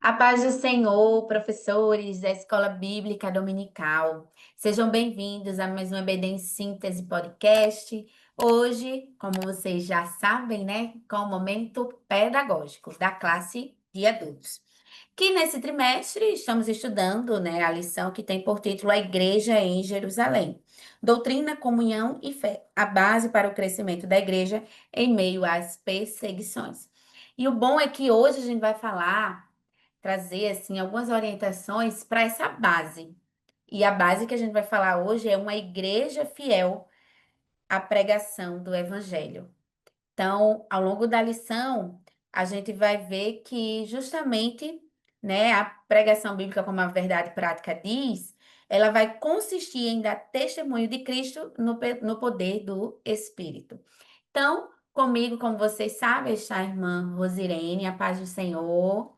A paz do Senhor, professores da Escola Bíblica Dominical. Sejam bem-vindos a mais um EBD em Síntese Podcast. Hoje, como vocês já sabem, né, com o momento pedagógico da classe de adultos. Que nesse trimestre estamos estudando, né, a lição que tem por título A Igreja em Jerusalém. Doutrina, comunhão e fé, a base para o crescimento da igreja em meio às perseguições. E o bom é que hoje a gente vai trazer assim algumas orientações para essa base. E a base que a gente vai falar hoje é uma igreja fiel à pregação do evangelho. Então, ao longo da lição, a gente vai ver que justamente, né, a pregação bíblica, como a verdade prática diz, ela vai consistir em dar testemunho de Cristo no poder do Espírito. Então, comigo, como vocês sabem, está a irmã Rosirene, a paz do Senhor.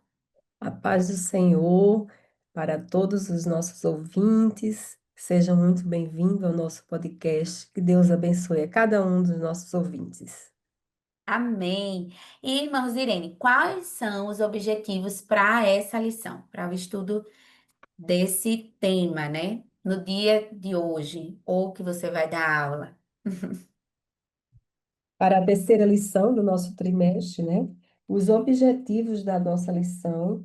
A paz do Senhor para todos os nossos ouvintes. Sejam muito bem-vindos ao nosso podcast. Que Deus abençoe a cada um dos nossos ouvintes. Amém. E, irmãos Irene, quais são os objetivos para essa lição, para o estudo desse tema, né? No dia de hoje, ou que você vai dar aula? Para a terceira lição do nosso trimestre, né? Os objetivos da nossa lição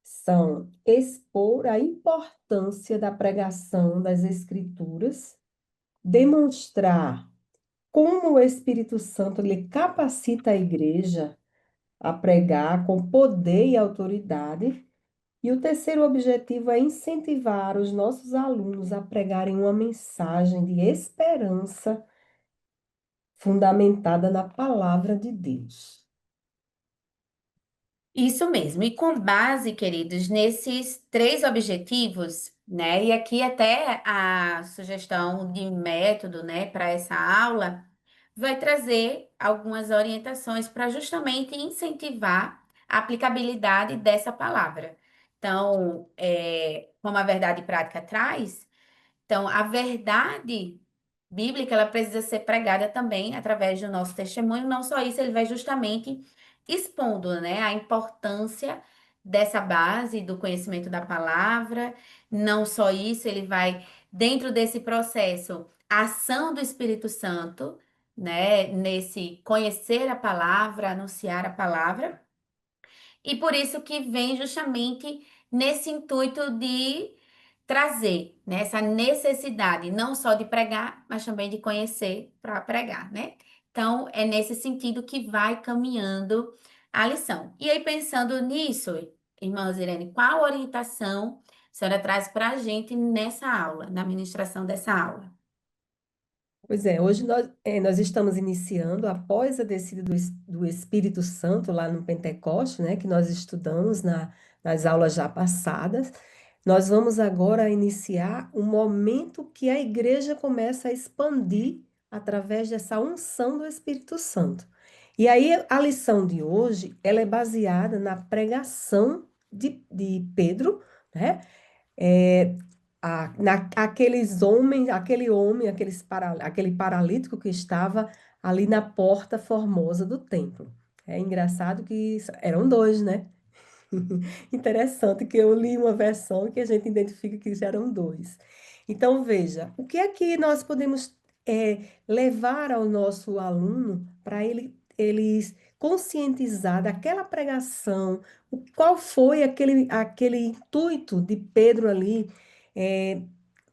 são expor a importância da pregação das Escrituras, demonstrar como o Espírito Santo lhe capacita a igreja a pregar com poder e autoridade. E o terceiro objetivo é incentivar os nossos alunos a pregarem uma mensagem de esperança fundamentada na palavra de Deus. Isso mesmo. E com base, queridos, nesses três objetivos, né? E aqui até a sugestão de método, né, para essa aula vai trazer algumas orientações para justamente incentivar a aplicabilidade dessa palavra. Então, como a verdade prática traz, então a verdade bíblica, ela precisa ser pregada também através do nosso testemunho. Não só isso, ele vai justamente expondo, né, a importância dessa base do conhecimento da palavra. Não só isso, ele vai, dentro desse processo, a ação do Espírito Santo, né, nesse conhecer a palavra, anunciar a palavra. E por isso que vem justamente nesse intuito de trazer, né, essa necessidade não só de pregar, mas também de conhecer para pregar, né? Então, é nesse sentido que vai caminhando a lição. E aí, pensando nisso, irmã Irene, qual orientação a senhora traz para a gente nessa aula, na ministração dessa aula? Pois é, hoje nós estamos iniciando, após a descida do Espírito Santo lá no Pentecoste, né, que nós estudamos nas aulas já passadas. Nós vamos agora iniciar um momento que a igreja começa a expandir através dessa unção do Espírito Santo. E aí a lição de hoje, ela é baseada na pregação de Pedro, né? É, aquele homem, aquele paralítico que estava ali na porta formosa do templo. É engraçado que eram dois, né? Interessante que eu li uma versão que a gente identifica que já eram dois. Então, veja, o que é que nós podemos levar ao nosso aluno para ele conscientizar daquela pregação, qual foi aquele intuito de Pedro ali eh,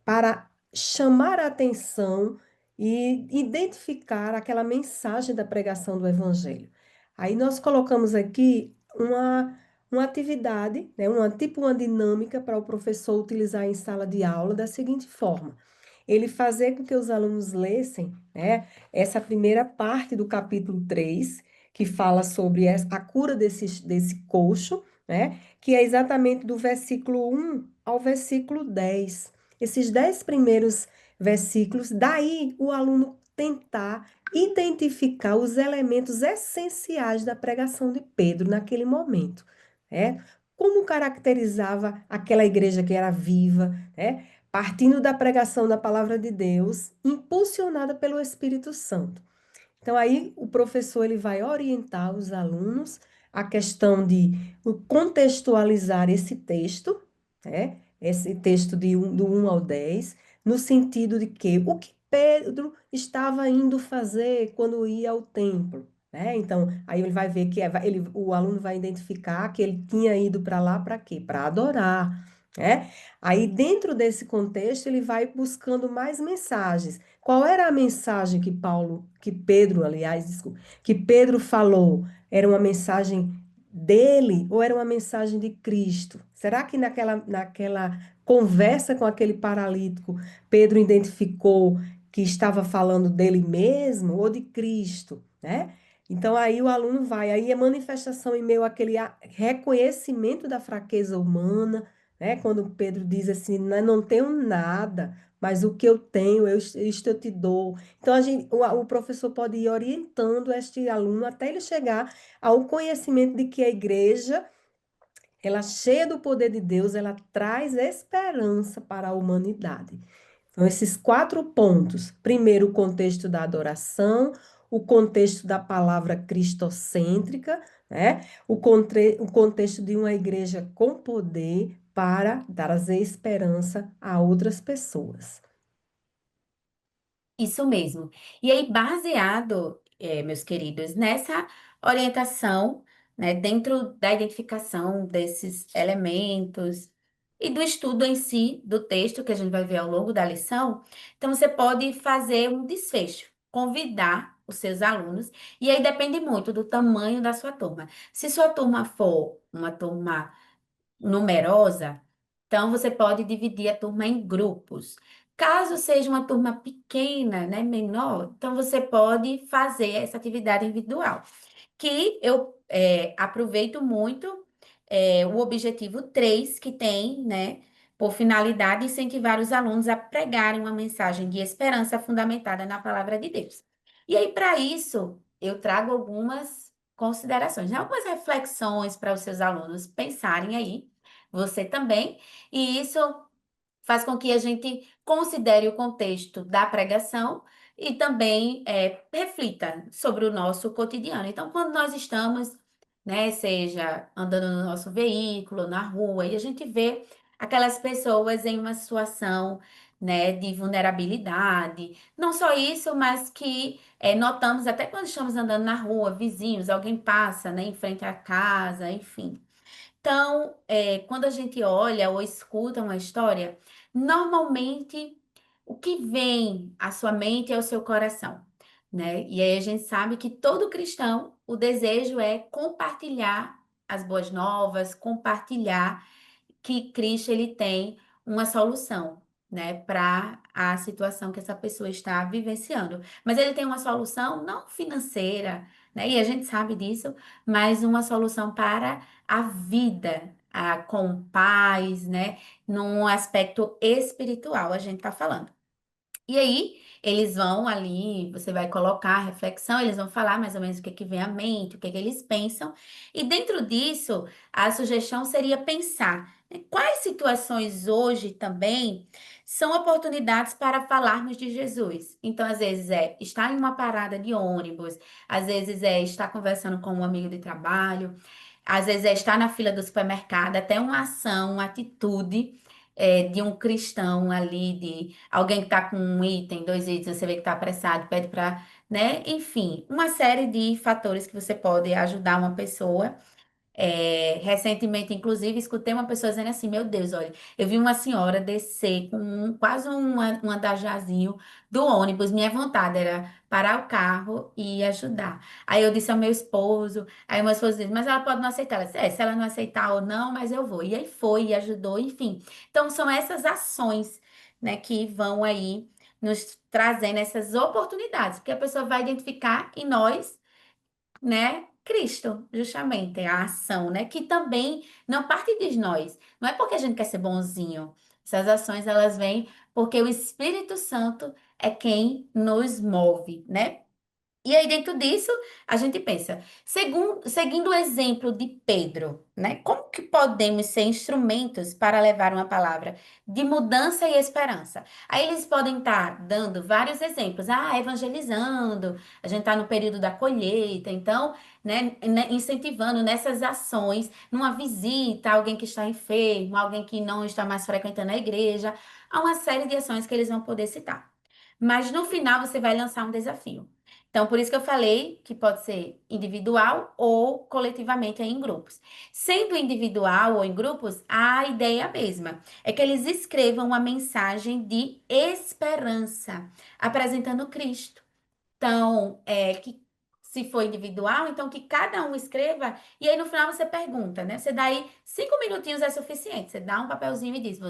para chamar a atenção e identificar aquela mensagem da pregação do Evangelho. Aí nós colocamos aqui uma atividade, né, uma dinâmica para o professor utilizar em sala de aula da seguinte forma: ele fazer com que os alunos lessem, né, essa primeira parte do capítulo 3 que fala sobre a cura desse coxo, né, que é exatamente do versículo 1 ao versículo 10. Esses 10 primeiros versículos, daí o aluno tentar identificar os elementos essenciais da pregação de Pedro naquele momento, né? Como caracterizava aquela igreja que era viva, né? Partindo da pregação da palavra de Deus, impulsionada pelo Espírito Santo. Então aí o professor ele vai orientar os alunos a questão de contextualizar esse texto, né? Esse texto do 1 ao 10, no sentido de que o que Pedro estava indo fazer quando ia ao templo, né? Então, aí ele vai ver que o aluno vai identificar que ele tinha ido para lá para quê? Para adorar, né? Aí, dentro desse contexto, ele vai buscando mais mensagens. Qual era a mensagem que Pedro, aliás, desculpa, que Pedro falou? Era uma mensagem dele ou era uma mensagem de Cristo? Será que naquela conversa com aquele paralítico, Pedro identificou que estava falando dele mesmo ou de Cristo, né? Então aí o aluno vai, aí é manifestação em meio àquele reconhecimento da fraqueza humana, né? Quando Pedro diz assim, não tenho nada, mas o que eu tenho, isto eu te dou. Então o professor pode ir orientando este aluno até ele chegar ao conhecimento de que a igreja, ela cheia do poder de Deus, ela traz esperança para a humanidade. Então, esses 4 pontos. Primeiro, o contexto da adoração, o contexto da palavra cristocêntrica, né? O contexto de uma igreja com poder para trazer esperança a outras pessoas. Isso mesmo. E aí, baseado, meus queridos, nessa orientação, né, dentro da identificação desses elementos e do estudo em si do texto que a gente vai ver ao longo da lição, então você pode fazer um desfecho, convidar os seus alunos, e aí depende muito do tamanho da sua turma. Se sua turma for uma turma numerosa, então você pode dividir a turma em grupos. Caso seja uma turma pequena, né, menor, então você pode fazer essa atividade individual, que eu aproveito muito o objetivo 3 que tem, né, por finalidade incentivar os alunos a pregarem uma mensagem de esperança fundamentada na palavra de Deus. E aí, para isso, eu trago algumas considerações, né, algumas reflexões para os seus alunos pensarem aí, você também, e isso faz com que a gente considere o contexto da pregação e também reflita sobre o nosso cotidiano. Então, quando nós estamos, né, seja andando no nosso veículo, na rua, e a gente vê aquelas pessoas em uma situação, né, de vulnerabilidade, não só isso, mas que notamos até quando estamos andando na rua, vizinhos, alguém passa, né, em frente à casa, enfim. Então, quando a gente olha ou escuta uma história, normalmente o que vem à sua mente é o seu coração, né? E aí a gente sabe que todo cristão, o desejo é compartilhar as boas novas, compartilhar que Cristo ele tem uma solução, né, para a situação que essa pessoa está vivenciando. Mas ele tem uma solução não financeira, né? E a gente sabe disso, mas uma solução para a vida, com paz, né? Num aspecto espiritual, a gente está falando. E aí, eles vão ali, você vai colocar a reflexão, eles vão falar mais ou menos o que que vem à mente, o que que eles pensam. E dentro disso, a sugestão seria pensar, né, quais situações hoje também são oportunidades para falarmos de Jesus. Então, às vezes é estar em uma parada de ônibus, às vezes é estar conversando com um amigo de trabalho, às vezes é estar na fila do supermercado, até uma ação, uma atitude de um cristão ali, de alguém que está com um item, 2 itens, você vê que está apressado, pede para, né? Enfim, uma série de fatores que você pode ajudar uma pessoa recentemente, inclusive, escutei uma pessoa dizendo assim: Meu Deus, olha, eu vi uma senhora descer com quase um andajazinho do ônibus. Minha vontade era parar o carro e ajudar. Aí eu disse ao meu esposo, aí o meu esposo disse: Mas ela pode não aceitar. Ela disse: Se ela não aceitar ou não, mas eu vou. E aí foi, e ajudou, enfim. Então, são essas ações, né, que vão aí nos trazendo essas oportunidades, porque a pessoa vai identificar em nós, né? Cristo, justamente, a ação, né? Que também não parte de nós. Não é porque a gente quer ser bonzinho. Essas ações, elas vêm porque o Espírito Santo é quem nos move, né? E aí, dentro disso, a gente pensa, seguindo o exemplo de Pedro, né? Como que podemos ser instrumentos para levar uma palavra de mudança e esperança? Aí eles podem estar dando vários exemplos. Ah, evangelizando, a gente está no período da colheita, então, né, incentivando nessas ações, numa visita, alguém que está enfermo, alguém que não está mais frequentando a igreja, há uma série de ações que eles vão poder citar. Mas no final você vai lançar um desafio. Então, por isso que eu falei que pode ser individual ou coletivamente aí em grupos. Sendo individual ou em grupos, a ideia é a mesma. É que eles escrevam uma mensagem de esperança, apresentando Cristo. Então, que se for individual, então que cada um escreva, e aí no final você pergunta, né? Você dá aí 5 minutinhos é suficiente. Você dá um papelzinho e diz,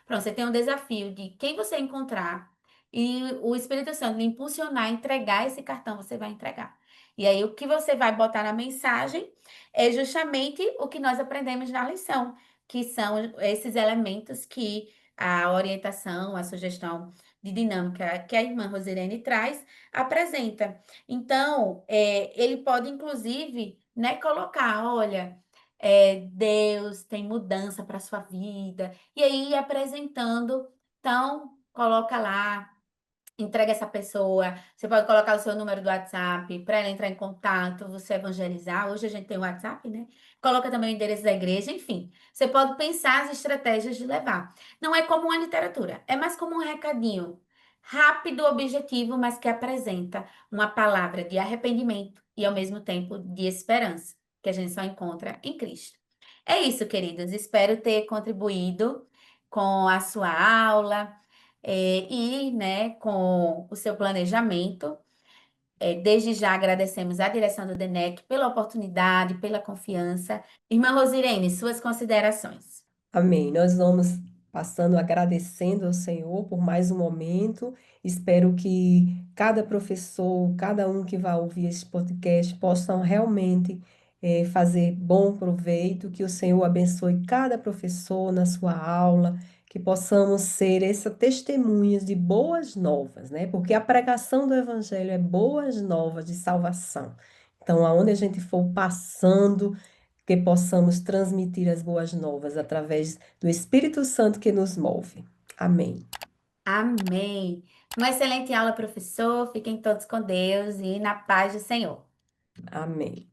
pronto, você tem um desafio de quem você encontrar e o Espírito Santo lhe impulsionar a entregar esse cartão, você vai entregar. E aí o que você vai botar na mensagem é justamente o que nós aprendemos na lição, que são esses elementos que a orientação, a sugestão de dinâmica que a irmã Rosirene traz apresenta. Então, ele pode, inclusive, né, colocar, olha, Deus tem mudança para sua vida. E aí, apresentando, então, coloca lá, entrega essa pessoa. Você pode colocar o seu número do WhatsApp para ela entrar em contato, você evangelizar. Hoje a gente tem o WhatsApp, né? Coloca também o endereço da igreja, enfim. Você pode pensar as estratégias de levar. Não é como uma literatura, é mais como um recadinho rápido, objetivo, mas que apresenta uma palavra de arrependimento e ao mesmo tempo de esperança, que a gente só encontra em Cristo. É isso, queridos. Espero ter contribuído com a sua aula e, né, com o seu planejamento. Desde já agradecemos à direção do DENEC pela oportunidade, pela confiança. Irmã Rosirene, suas considerações. Amém. Nós vamos passando agradecendo ao Senhor por mais um momento. Espero que cada professor, cada um que vai ouvir esse podcast, possam realmente fazer bom proveito, que o Senhor abençoe cada professor na sua aula, que possamos ser essas testemunhas de boas novas, né? Porque a pregação do Evangelho é boas novas de salvação. Então, aonde a gente for passando, que possamos transmitir as boas novas através do Espírito Santo que nos move. Amém. Amém. Uma excelente aula, professor. Fiquem todos com Deus e na paz do Senhor. Amém.